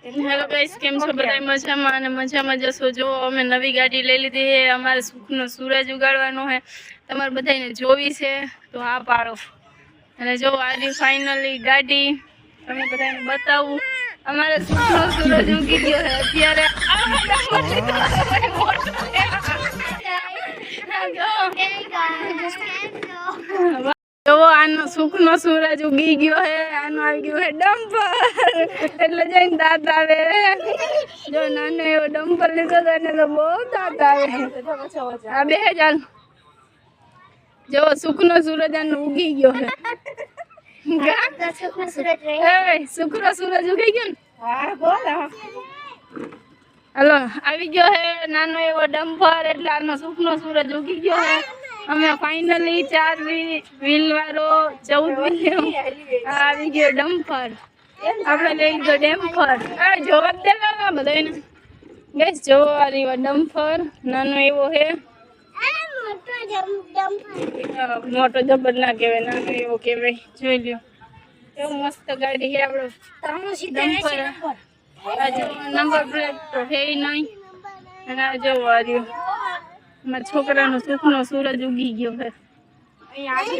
Hello guys, કેમ છો બધા? મજામાં અને મજામાં જશો. જો અમે નવી ગાડી લઈ લીધી છે. અમારે સુખનો સૂરજ ઉગાડવાનો છે. તમારે બધાને જોવી છે તો આ પાડો. અને જો આજે ફાઇનલી ગાડી તમે બધાને બતાવું. અમારે સુખનો સૂરજ ઉગી ગયો છે અત્યારે. જો આનો સુખનો સૂરજ ઉગી ગયો છે. આનો આવી ગયો છે ડમ્પર, એટલે જઈને દાંત આવે. જો નાનો એવો ડમ્પર લીધો તો એને તો બહુ દાંત આવે. આ બે ચાલ, જો સુખનો સૂરજ આનો ઉગી ગયો છે. સુખનો સૂરજ ઉગી ગયો ને. હલો, આવી ગયો છે નાનો એવો ડમ્પર, એટલે આનો સુખનો સૂરજ ઉગી ગયો છે. અમે ફાઇનલી 4 વ્હીલ વાળો 14 વ્હીલ આવી ગયો ડમ્પર. આપણે લઈ લીધો ડેમ્પર. જોવા જ દેવાના બધાને. ગેસ જોવો આ રહ્યો ડમ્પર નાનો એવો છે. મોટો જબર ના કહેવાય, નાનો એવો કહેવાય. જોઈ લ્યો કેવું મસ્ત ગાડી છે આપણો ડમ્પર. નંબર પ્લેટ તો છે નહીં. અને આ જોવો આ રહ્યો મારા છોકરાનો સુખનો સૂરજ ઉગી ગયો છે.